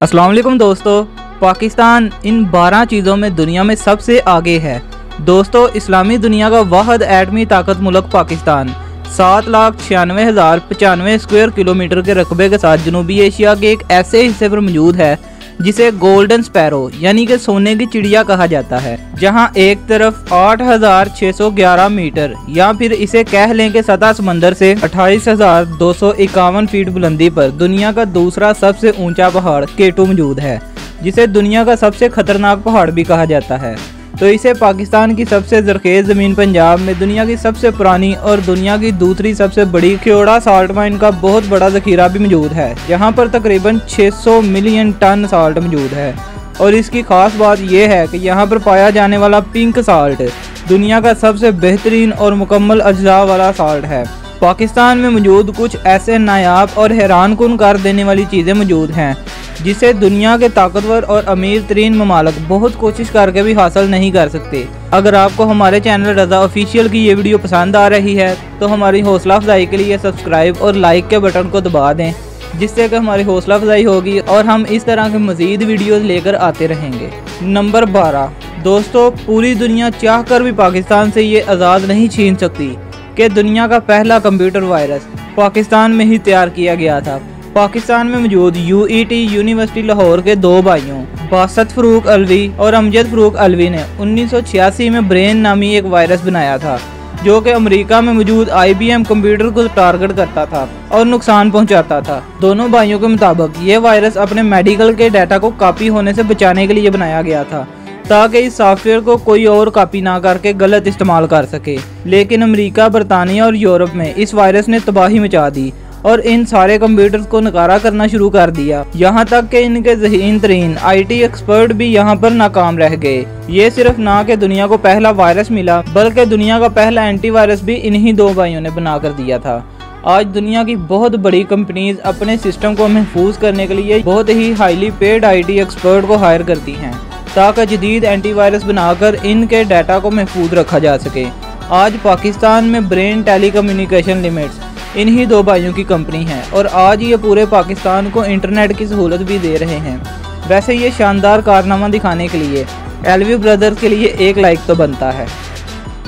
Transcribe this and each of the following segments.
अस्सलाम वालेकुम दोस्तों। पाकिस्तान इन 12 चीज़ों में दुनिया में सबसे आगे है। दोस्तों, इस्लामी दुनिया का वाहिद एटमी ताकत मुल्क पाकिस्तान 7,96,095 स्क्वायर किलोमीटर के रकबे के साथ जनूबी एशिया के एक ऐसे हिस्से पर मौजूद है जिसे गोल्डन स्पैरो यानी कि सोने की चिड़िया कहा जाता है, जहां एक तरफ 8,611 मीटर या फिर इसे कह लें कि सतह समंदर से 28,251 फीट बुलंदी पर दुनिया का दूसरा सबसे ऊंचा पहाड़ केटू मौजूद है, जिसे दुनिया का सबसे खतरनाक पहाड़ भी कहा जाता है। तो इसे पाकिस्तान की सबसे जरखेज ज़मीन पंजाब में दुनिया की सबसे पुरानी और दुनिया की दूसरी सबसे बड़ी ख्योड़ा साल्ट माइन का बहुत बड़ा ज़ख़ीरा भी मौजूद है, जहां पर तकरीबन 600 मिलियन टन साल्ट मौजूद है। और इसकी ख़ास बात यह है कि यहां पर पाया जाने वाला पिंक साल्ट दुनिया का सबसे बेहतरीन और मुकम्मल अज्जा वाला साल्ट है। पाकिस्तान में मौजूद कुछ ऐसे नायाब और हैरानकुन कर देने वाली चीज़ें मौजूद हैं जिसे दुनिया के ताकतवर और अमीर तरीन ममालिक बहुत कोशिश करके भी हासिल नहीं कर सकते। अगर आपको हमारे चैनल रज़ा ऑफिशियल की ये वीडियो पसंद आ रही है तो हमारी हौसला अफजाई के लिए सब्सक्राइब और लाइक के बटन को दबा दें, जिससे कि हमारी हौसला अफजाई होगी और हम इस तरह के मज़ीद वीडियोज़ लेकर आते रहेंगे। नंबर 12 दोस्तों, पूरी दुनिया चाह कर भी पाकिस्तान से ये आज़ाद नहीं छीन सकती कि दुनिया का पहला कंप्यूटर वायरस पाकिस्तान में ही तैयार किया गया था। पाकिस्तान में मौजूद UET यूनिवर्सिटी लाहौर के दो भाइयों बासत फ़रूक अलवी और अमजद फ़रूक अलवी ने 1986 में ब्रेन नामी एक वायरस बनाया था, जो कि अमेरिका में मौजूद IBM कंप्यूटर को टारगेट करता था और नुकसान पहुंचाता था। दोनों भाइयों के मुताबिक ये वायरस अपने मेडिकल के डाटा को कॉपी होने से बचाने के लिए बनाया गया था, ताकि इस सॉफ्टवेयर को कोई और कॉपी ना करके गलत इस्तेमाल कर सके। लेकिन अमेरिका, बरतानिया और यूरोप में इस वायरस ने तबाही मचा दी और इन सारे कंप्यूटर्स को नकारा करना शुरू कर दिया, यहाँ तक कि इनके ज़हीन तरीन IT एक्सपर्ट भी यहाँ पर नाकाम रह गए। ये सिर्फ ना कि दुनिया को पहला वायरस मिला, बल्कि दुनिया का पहला एंटीवायरस भी इन्हीं दो भाइयों ने बना कर दिया था। आज दुनिया की बहुत बड़ी कंपनीज अपने सिस्टम को महफूज करने के लिए बहुत ही हाईली पेड IT एक्सपर्ट को हायर करती हैं, ताकि जदीद एंटीवायरस बनाकर इनके डाटा को महफूज रखा जा सके। आज पाकिस्तान में ब्रेन टेलीकम्युनिकेशन लिमिट्स इन्हीं दो भाइयों की कंपनी है और आज ये पूरे पाकिस्तान को इंटरनेट की सहूलत भी दे रहे हैं। वैसे ये शानदार कारनामा दिखाने के लिए एलवी ब्रदर्स के लिए एक लाइक तो बनता है।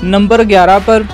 नंबर 11 पर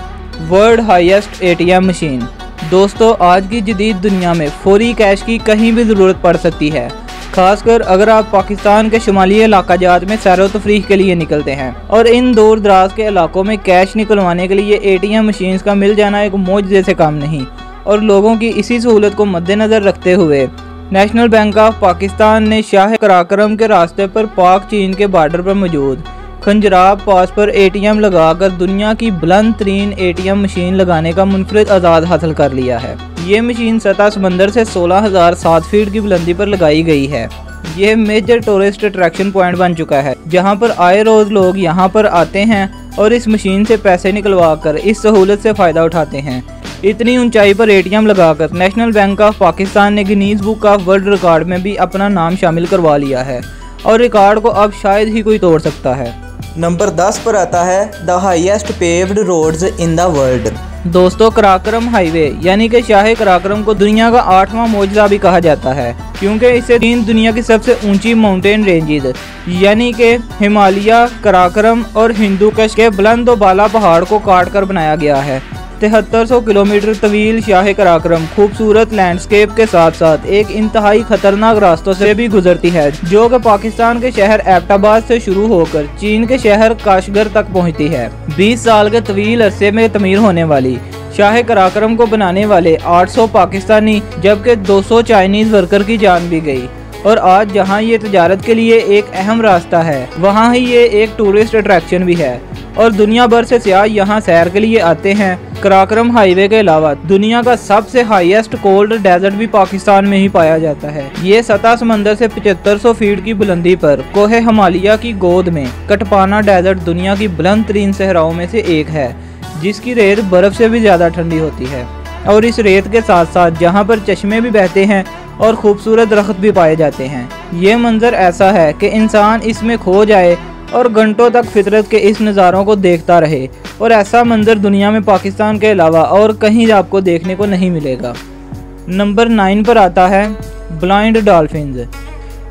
वर्ल्ड हाईएस्ट ATM मशीन। दोस्तों, आज की जदीद दुनिया में फौरी कैश की कहीं भी ज़रूरत पड़ सकती है, खासकर अगर आप पाकिस्तान के शुमाली इलाका जात में सैर व तफरीह के लिए निकलते हैं। और इन दूर दराज के इलाकों में कैश निकलवाने के लिए ATM मशीन्स का मिल जाना एक मौजज़े से काम नहीं। और लोगों की इसी सहूलत को मद्देनज़र रखते हुए नेशनल बैंक ऑफ पाकिस्तान ने शाह कराक्रम के रास्ते पर पाक चीन के बॉर्डर पर मौजूद खंजराब पास पर ATM लगाकर दुनिया की बुलंद तरीन ATM मशीन लगाने का मुनफरिद आज़ाद हासिल कर लिया है। ये मशीन सतह समंदर से 16,007 फीट की बुलंदी पर लगाई गई है। यह मेजर टूरिस्ट अट्रैक्शन पॉइंट बन चुका है, जहां पर आए रोज़ लोग यहां पर आते हैं और इस मशीन से पैसे निकलवा कर इस सहूलत से फ़ायदा उठाते हैं। इतनी ऊंचाई पर ATM लगाकर नेशनल बैंक ऑफ पाकिस्तान ने Guinness book of world record में भी अपना नाम शामिल करवा लिया है और रिकॉर्ड को अब शायद ही कोई तोड़ सकता है। नंबर 10 पर आता है the highest paved roads in the world. दोस्तों, कराक्रम हाईवे यानी कि शाह कराक्रम को दुनिया का 8वां मौजज़ा भी कहा जाता है, क्योंकि इसे तीन दुनिया की सबसे ऊंची माउंटेन रेंजेस यानी कि हिमालय, कराक्रम और हिंदुकुश के बुलंद व बाला पहाड़ को काट कर बनाया गया है। 7300 किलोमीटर तवील शाह कराक्रम खूबसूरत लैंडस्केप के साथ साथ एक इंतहाई खतरनाक रास्तों से भी गुजरती है, जो कि पाकिस्तान के शहर एबटाबाद से शुरू होकर चीन के शहर काशगर तक पहुंचती है। 20 साल के तवील अरसे में तमीर होने वाली शाह कराक्रम को बनाने वाले 800 पाकिस्तानी जबकि 200 चाइनीज़ वर्कर की जान भी गई। और आज जहां ये तजारत के लिए एक अहम रास्ता है, वहां ही ये एक टूरिस्ट अट्रैक्शन भी है और दुनिया भर से सियाह यहाँ सैर के लिए आते हैं। कराक्रम हाईवे के अलावा दुनिया का सबसे हाईएस्ट कोल्ड डेजर्ट भी पाकिस्तान में ही पाया जाता है। ये सतह समंदर से 7500 फीट की बुलंदी पर कोहे हिमालय की गोद में कटपाना डेजर्ट दुनिया की बुलंद तरीन सहराओं में से एक है, जिसकी रेत बर्फ से भी ज़्यादा ठंडी होती है। और इस रेत के साथ साथ जहाँ पर चश्मे भी बहते हैं और खूबसूरत दरख्त भी पाए जाते हैं। ये मंजर ऐसा है कि इंसान इसमें खो जाए और घंटों तक फितरत के इस नज़ारों को देखता रहे, और ऐसा मंजर दुनिया में पाकिस्तान के अलावा और कहीं आपको देखने को नहीं मिलेगा। नंबर 9 पर आता है ब्लाइंड डॉल्फिन्स।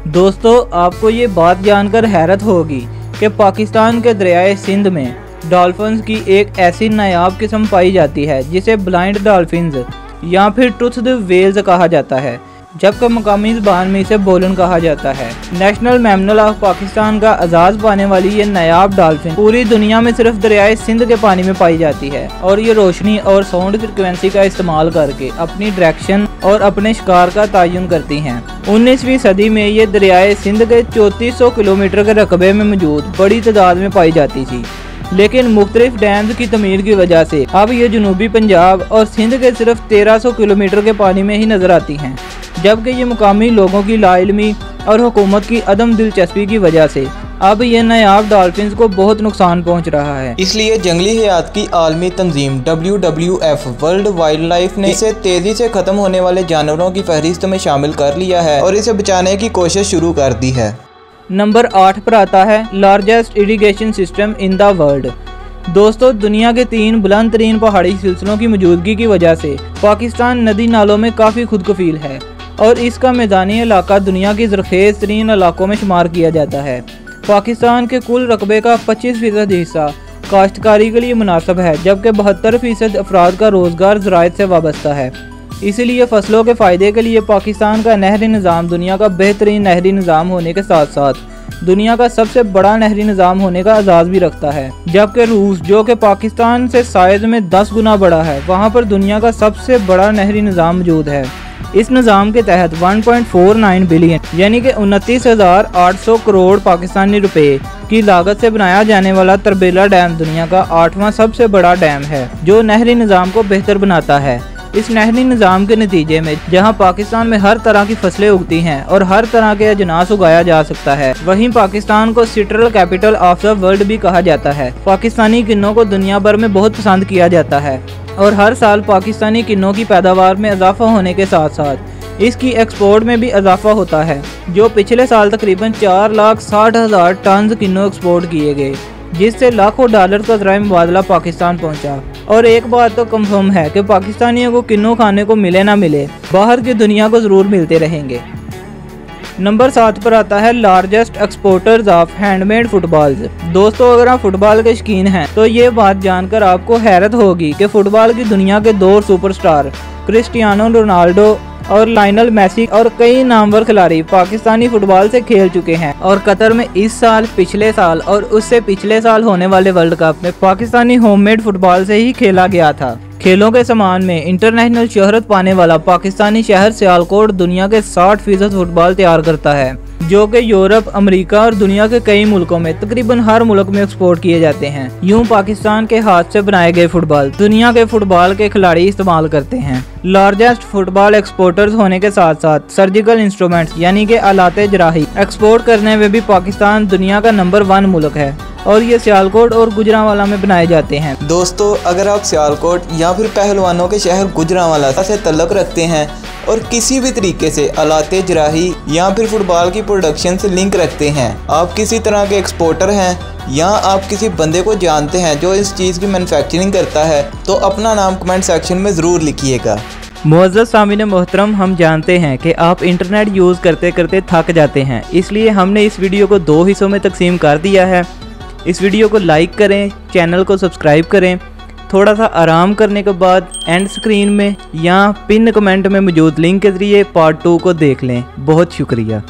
दोस्तों आपको ये बात जानकर हैरत होगी कि पाकिस्तान के दरियाए सिंध में डॉल्फिन्स की एक ऐसी नायाब किस्म पाई जाती है जिसे ब्लाइंड डॉल्फिन्स या फिर टूथड वेल्स कहा जाता है, जबकि मकामी ज़बान में इसे बोलन कहा जाता है। नेशनल मैमल ऑफ पाकिस्तान का एजाज़ पाने वाली ये नायाब डॉल्फिन पूरी दुनिया में सिर्फ दरियाए सिंध के पानी में पाई जाती है और ये रोशनी और साउंड फ्रिक्वेंसी का इस्तेमाल करके अपनी डायरेक्शन और अपने शिकार का तयन करती हैं। 19वीं सदी में ये दरियाए सिंध के 3400 किलोमीटर के रकबे में मौजूद बड़ी तादाद में पाई जाती थी, लेकिन मुख्तलिफ डैम्स की तमीर की वजह से अब ये जनूबी पंजाब और सिंध के सिर्फ 1300 किलोमीटर के पानी में ही नजर आती हैं, जबकि ये मुकामी लोगों की लाइलमी और हुकूमत की अदम दिलचस्पी की वजह से अब ये नायाब डॉल्फिन्स को बहुत नुकसान पहुंच रहा है। इसलिए जंगली हयात की आलमी तंजीम WWF वर्ल्ड वाइल्ड लाइफ ने इसे तेजी से खत्म होने वाले जानवरों की फहरिस्त में शामिल कर लिया है और इसे बचाने की कोशिश शुरू कर दी है। नंबर 8 पर आता है largest irrigation system in the world. दोस्तों दुनिया के 3 बुलंद तरीन पहाड़ी सिलसिलों की मौजूदगी की वजह से पाकिस्तान नदी नालों में काफ़ी खुदकफील है और इसका मैदानी इलाका दुनिया की ज़रखेज़ तरीन इलाकों में शुमार किया जाता है। पाकिस्तान के कुल रकबे का 25% हिस्सा काश्तकारी के लिए मुनासिब है, जबकि 72% अफराद का रोज़गार ज़राअत से वाबस्ता है। इसीलिए फसलों के फ़ायदे के लिए पाकिस्तान का नहरी निज़ाम दुनिया का बेहतरीन नहरी निज़ाम होने के साथ साथ दुनिया का सबसे बड़ा नहरी निज़ाम होने का एजाज़ भी रखता है। जबकि रूस, जो कि पाकिस्तान से साइज़ में 10 गुना बड़ा है, वहाँ पर दुनिया का सबसे बड़ा नहरी निज़ाम मौजूद है। इस निज़ाम के तहत 1.49 बिलियन यानी कि 29,800 करोड़ पाकिस्तानी रुपए की लागत से बनाया जाने वाला तरबेला डैम दुनिया का 8वां सबसे बड़ा डैम है, जो नहरी निज़ाम को बेहतर बनाता है। इस नहरी निज़ाम के नतीजे में जहां पाकिस्तान में हर तरह की फसलें उगती हैं और हर तरह के अजनास उगाया जा सकता है, वहीं पाकिस्तान को citral capital of the world भी कहा जाता है। पाकिस्तानी किन्नों को दुनिया भर में बहुत पसंद किया जाता है और हर साल पाकिस्तानी किन्नों की पैदावार में इजाफा होने के साथ साथ इसकी एक्सपोर्ट में भी इजाफा होता है, जो पिछले साल तकरीबन 4,60,000 टन किन्नों एक्सपोर्ट किए गए, जिससे लाखों डॉलर का ज़राए मुबादला पाकिस्तान पहुंचा। और एक बात तो कंफर्म है कि पाकिस्तानियों को किन्नों खाने को मिले ना मिले, बाहर की दुनिया को ज़रूर मिलते रहेंगे। नंबर 7 पर आता है largest exporters of handmade footballs. दोस्तों अगर आप फुटबॉल के शौकीन हैं तो ये बात जानकर आपको हैरत होगी कि फुटबॉल की दुनिया के 2 सुपरस्टार क्रिस्टियानो रोनाल्डो और लायनल मेसी और कई नामवर खिलाड़ी पाकिस्तानी फुटबॉल से खेल चुके हैं और कतर में इस साल, पिछले साल और उससे पिछले साल होने वाले वर्ल्ड कप में पाकिस्तानी होममेड फुटबॉल से ही खेला गया था। खेलों के सामान में इंटरनेशनल शोहरत पाने वाला पाकिस्तानी शहर सियालकोट दुनिया के 60% फुटबॉल तैयार करता है, जो कि यूरोप, अमेरिका और दुनिया के कई मुल्कों में तकरीबन हर मुल्क में एक्सपोर्ट किए जाते हैं। यूं पाकिस्तान के हाथ से बनाए गए फुटबॉल दुनिया के फुटबॉल के खिलाड़ी इस्तेमाल करते हैं। लार्जेस्ट फुटबॉल एक्सपोर्टर्स होने के साथ साथ सर्जिकल इंस्ट्रूमेंट्स यानी कि आलाते जराही एक्सपोर्ट करने में भी पाकिस्तान दुनिया का नंबर 1 मुल्क है और ये सियालकोट और गुजरांवाला में बनाए जाते हैं। दोस्तों अगर आप सियालकोट या फिर पहलवानों के शहर गुजरांवाला से तल्लुक़ रखते हैं और किसी भी तरीके से आलाते जराही या फिर फुटबॉल की प्रोडक्शन से लिंक रखते हैं, आप किसी तरह के एक्सपोर्टर हैं या आप किसी बंदे को जानते हैं जो इस चीज़ की मैन्युफैक्चरिंग करता है, तो अपना नाम कमेंट सेक्शन में ज़रूर लिखिएगा। मुअज़्ज़ज़ सामीन मोहतरम, हम जानते हैं कि आप इंटरनेट यूज़ करते करते थक जाते हैं, इसलिए हमने इस वीडियो को 2 हिस्सों में तकसीम कर दिया है। इस वीडियो को लाइक करें, चैनल को सब्सक्राइब करें, थोड़ा सा आराम करने के बाद एंड स्क्रीन में या पिन कमेंट में मौजूद लिंक के ज़रिए पार्ट 2 को देख लें। बहुत शुक्रिया।